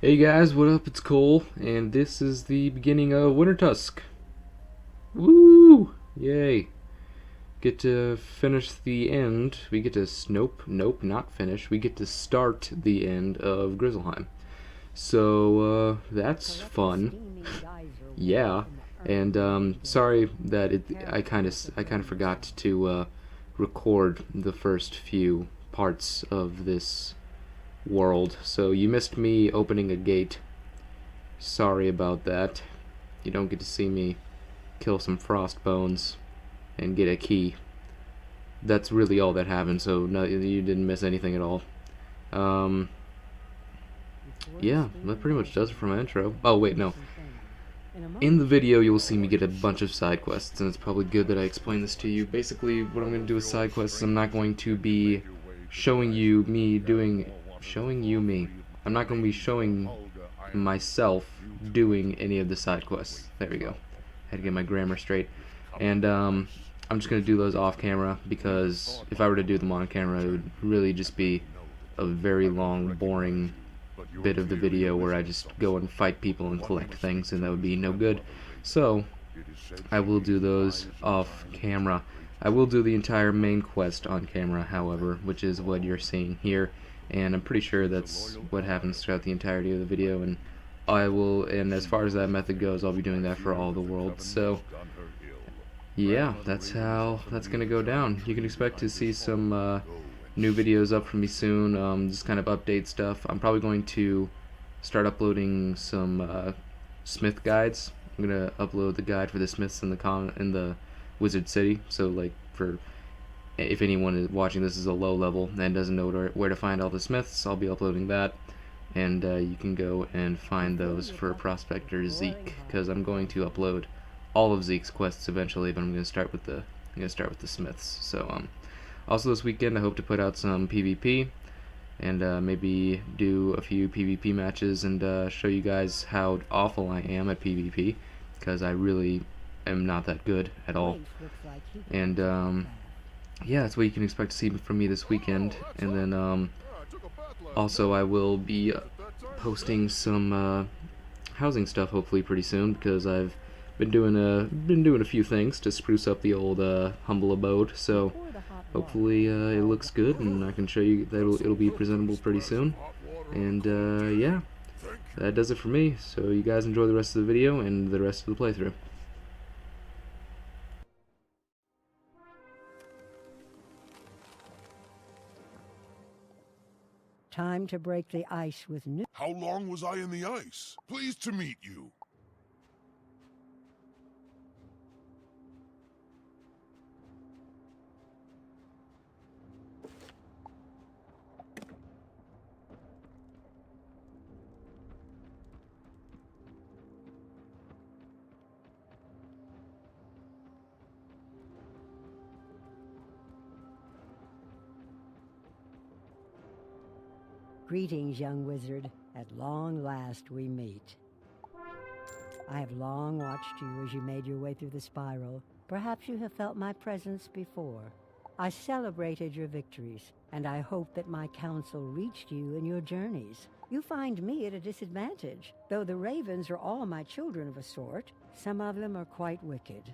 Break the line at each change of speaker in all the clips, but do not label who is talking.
Hey guys, what up? It's Cole, and this is the beginning of Wintertusk. Woo! Yay! Get to finish the end. We get to nope, not finish. We get to start the end of Grizzleheim. So that's fun. Yeah, and sorry that I kind of forgot to record the first few parts of this world. So you missed me opening a gate. Sorry about that. You don't get to see me kill some frost bones and get a key. That's really all that happened, so no, you didn't miss anything at all. Um, yeah, that pretty much does it for my intro. Oh, wait, no. In the video, you'll see me get a bunch of side quests, and it's probably good that I explain this to you. Basically, what I'm going to do with side quests, I'm not going to be showing you me. I'm not going to be showing myself doing any of the side quests. There we go. Had to get my grammar straight. And I'm just going to do those off camera, because if I were to do them on camera, it would really just be a very long, boring bit of the video where I just go and fight people and collect things, and that would be no good. So I will do those off camera. I will do the entire main quest on camera, however, which is what you're seeing here, and I'm pretty sure that's what happens throughout the entirety of the video, and and as far as that method goes, I'll be doing that for all the worlds. So yeah, that's how that's gonna go down. You can expect to see some new videos up from me soon, just kind of update stuff. I'm probably going to start uploading some smith guides. I'm gonna upload the guide for the smiths in the Wizard City. So like, for if anyone is watching this is a low level and doesn't know where to find all the smiths, I'll be uploading that, and you can go and find those for Prospector Zeke, because I'm going to upload all of Zeke's quests eventually, but I'm gonna start with the smiths. So also this weekend I hope to put out some PvP, and maybe do a few PvP matches, and show you guys how awful I am at PvP, because I really am not that good at all. And yeah, that's what you can expect to see from me this weekend. And then also I will be posting some housing stuff hopefully pretty soon, because I've been doing a few things to spruce up the old humble abode. So hopefully it looks good, and I can show you that it'll be presentable pretty soon. And yeah, that does it for me. So you guys enjoy the rest of the video and the rest of the playthrough.
Time to break the ice with new...
How long was I in the ice? Pleased to meet you.
Greetings, young wizard. At long last we meet. I have long watched you as you made your way through the spiral. Perhaps you have felt my presence before. I celebrated your victories, and I hope that my counsel reached you in your journeys. You find me at a disadvantage. Though the ravens are all my children of a sort, some of them are quite wicked.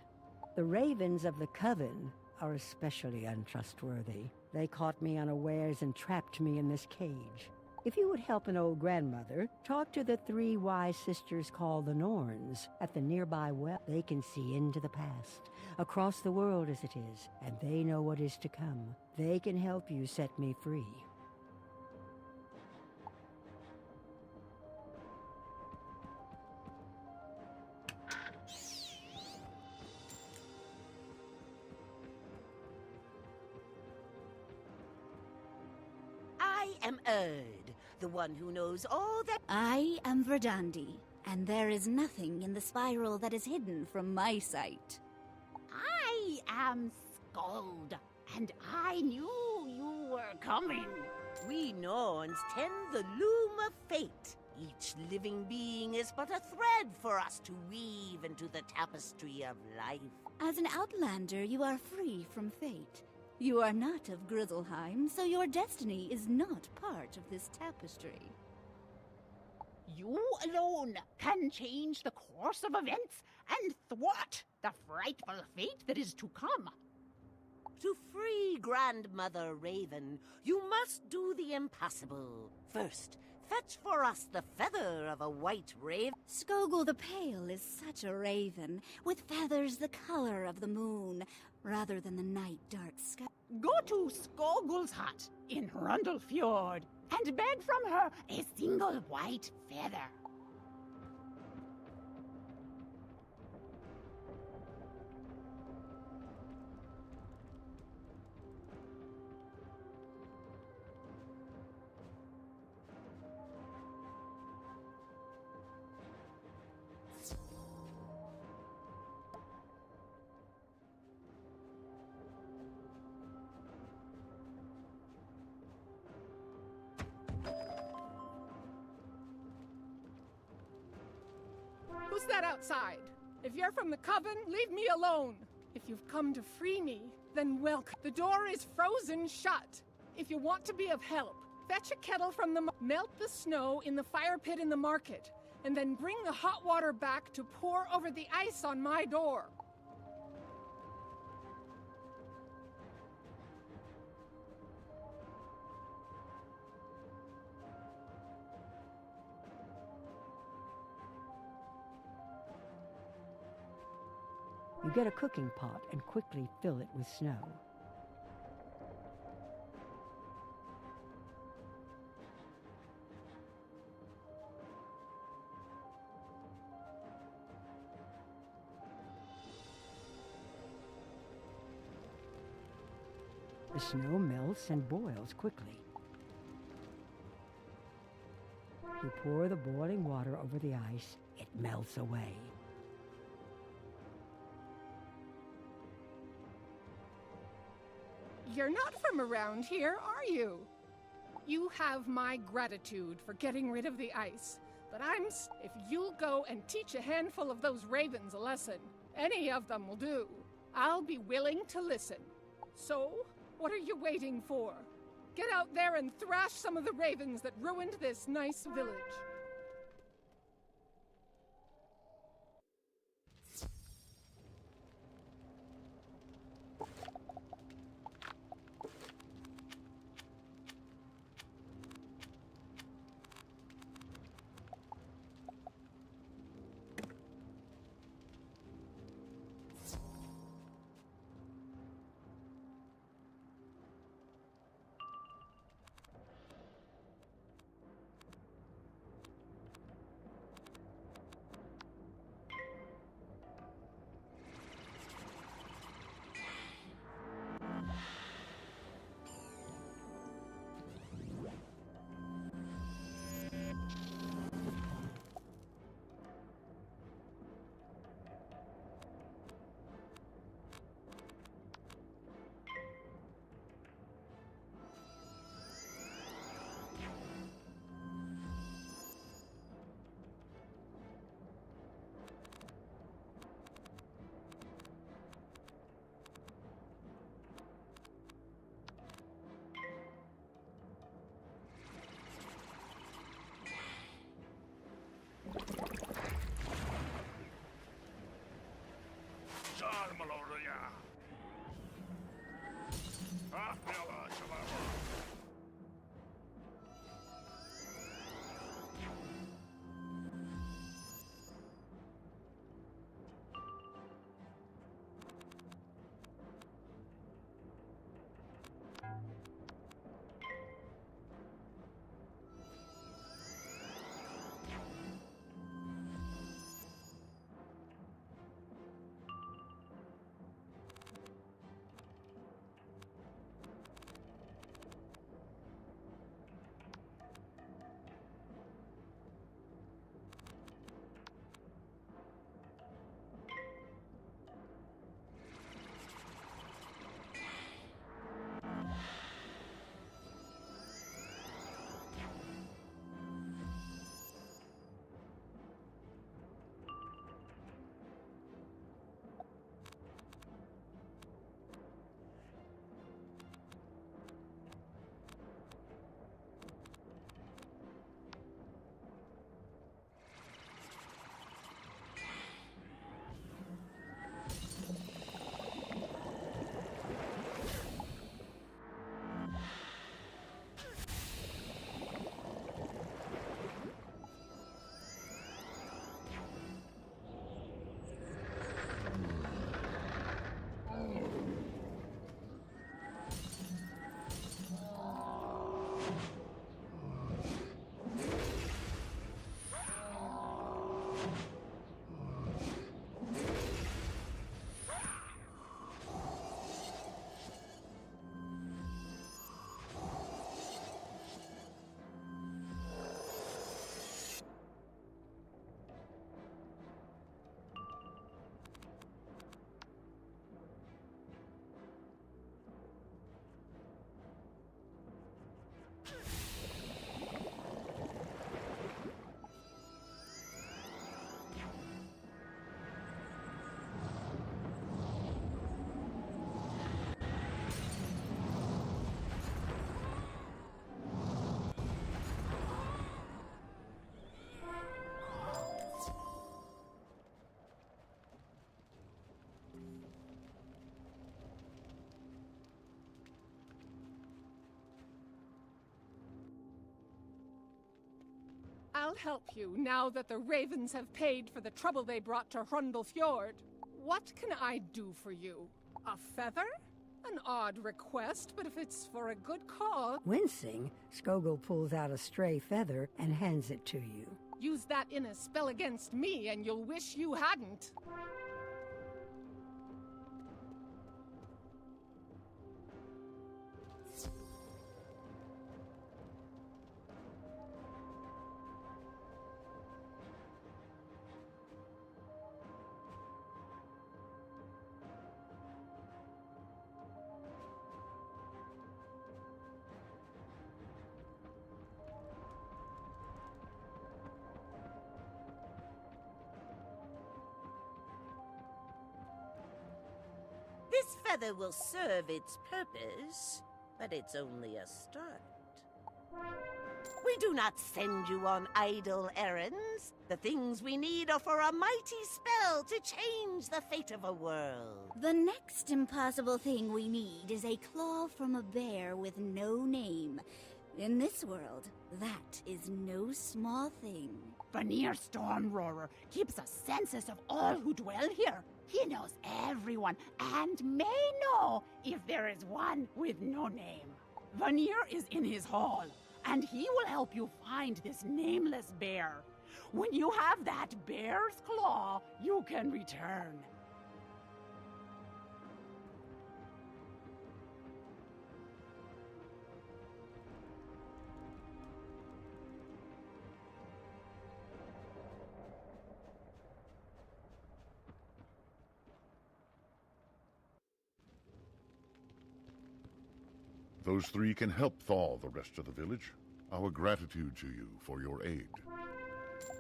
The ravens of the coven are especially untrustworthy. They caught me unawares and trapped me in this cage. If you would help an old grandmother, talk to the 3 wise sisters called the Norns at the nearby well. They can see into the past, across the world as it is, and they know what is to come. They can help you set me free.
I am Erd, the one who knows all that.
I am Verdandi, and there is nothing in the spiral that is hidden from my sight.
I am Skald, and I knew you were coming. We Norns tend the loom of fate. Each living being is but a thread for us to weave into the tapestry of life.
As an outlander, you are free from fate. You are not of Grizzleheim, so your destiny is not part of this tapestry.
You alone can change the course of events and thwart the frightful fate that is to come.
To free Grandmother Raven, you must do the impossible. First, fetch for us the feather of a white raven.
Skogul the Pale is such a raven, with feathers the color of the moon, rather than the night dark sky.
Go to Skogul's hut in Rundlefjord and beg from her a single white feather.
Who's that outside? If you're from the Coven, leave me alone. If you've come to free me, then welcome. The door is frozen shut. If you want to be of help, fetch a kettle from the melt the snow in the fire pit in the market, and then bring the hot water back to pour over the ice on my door.
You get a cooking pot and quickly fill it with snow. The snow melts and boils quickly. You pour the boiling water over the ice, it melts away.
You're not from around here, are you? You have my gratitude for getting rid of the ice, but if you'll go and teach a handful of those ravens a lesson, any of them will do, I'll be willing to listen. So, what are you waiting for? Get out there and thrash some of the ravens that ruined this nice village. I'll help you now that the ravens have paid for the trouble they brought to Hrundel Fjord. What can I do for you? A feather? An odd request, but if it's for a good cause...
Wincing, Skogul pulls out a stray feather and hands it to you.
Use that in a spell against me, and you'll wish you hadn't.
This feather will serve its purpose, but it's only a start. We do not send you on idle errands. The things we need are for a mighty spell to change the fate of a world.
The next impossible thing we need is a claw from a bear with no name. In this world, that is no small thing.
Vanir Stormroarer keeps a census of all who dwell here. He knows everyone and may know if there is one with no name. Vanir is in his hall, and he will help you find this nameless bear. When you have that bear's claw, you can return.
Those three can help thaw the rest of the village. Our gratitude to you for your aid.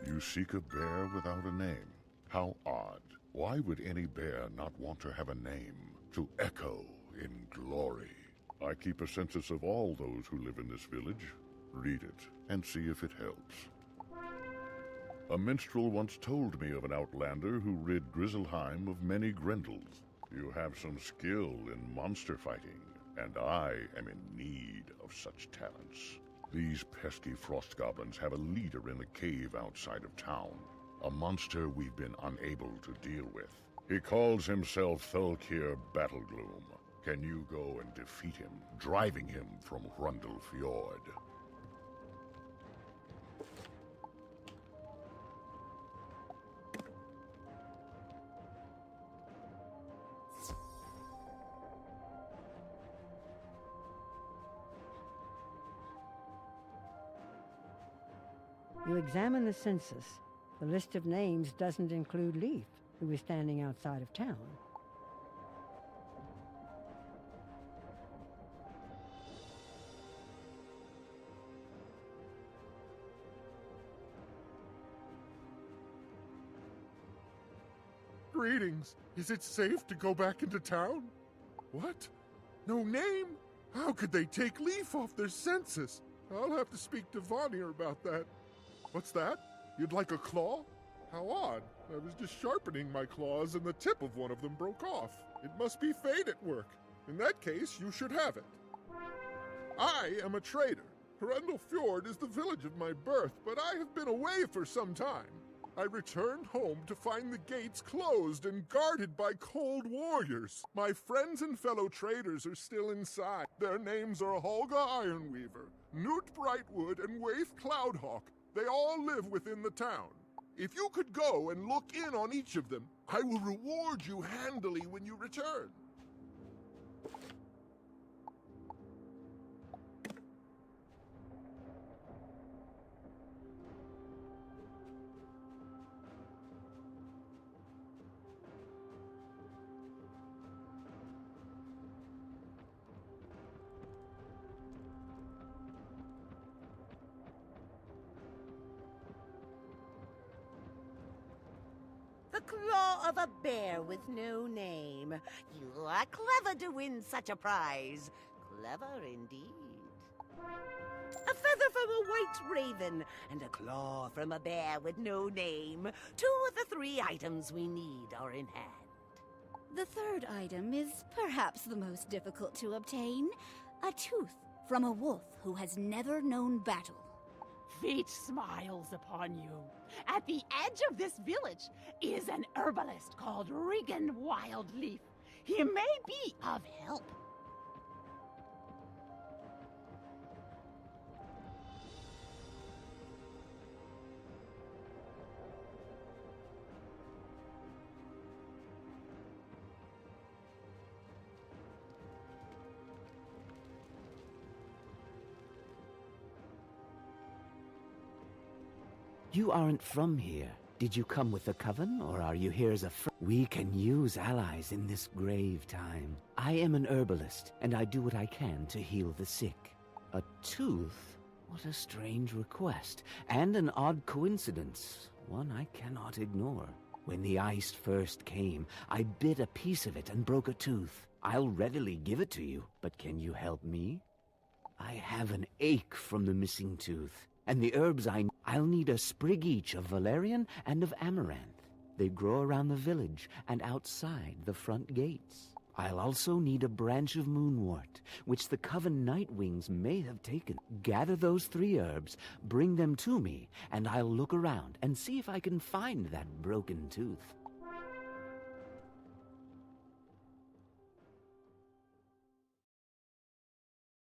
You seek a bear without a name. How odd. Why would any bear not want to have a name to echo in glory? I keep a census of all those who live in this village. Read it and see if it helps. A minstrel once told me of an outlander who rid Grizzleheim of many Grendels. You have some skill in monster fighting, and I am in need of such talents. These pesky frost goblins have a leader in the cave outside of town, a monster we've been unable to deal with. He calls himself Thulkir Battlegloom. Can you go and defeat him, driving him from Hrundel Fjord?
You examine the census. The list of names doesn't include Leaf, who is standing outside of town.
Greetings. Is it safe to go back into town? What? No name? How could they take Leaf off their census? I'll have to speak to Vanir about that. What's that? You'd like a claw? How odd. I was just sharpening my claws and the tip of one of them broke off. It must be fate at work. In that case, you should have it. I am a trader. Hrundel Fjord is the village of my birth, but I have been away for some time. I returned home to find the gates closed and guarded by cold warriors. My friends and fellow traders are still inside. Their names are Holga Ironweaver, Newt Brightwood, and Waith Cloudhawk. They all live within the town. If you could go and look in on each of them, I will reward you handily when you return.
The claw of a bear with no name. You are clever to win such a prize. Clever indeed. A feather from a white raven and a claw from a bear with no name. 2 of the 3 items we need are in hand.
The third item is perhaps the most difficult to obtain. A tooth from a wolf who has never known battle.
Fate smiles upon you. At the edge of this village is an herbalist called Regan Wildleaf. He may be of help.
You aren't from here. Did you come with the Coven, or are you here as a friend? We can use allies in this grave time. I am an herbalist, and I do what I can to heal the sick. A tooth? What a strange request, and an odd coincidence, one I cannot ignore. When the ice first came, I bit a piece of it and broke a tooth. I'll readily give it to you, but can you help me? I have an ache from the missing tooth, and the herbs I'll need a sprig each of valerian and of amaranth. They grow around the village and outside the front gates. I'll also need a branch of moonwort, which the Coven Nightwings may have taken. Gather those 3 herbs, bring them to me, and I'll look around and see if I can find that broken tooth.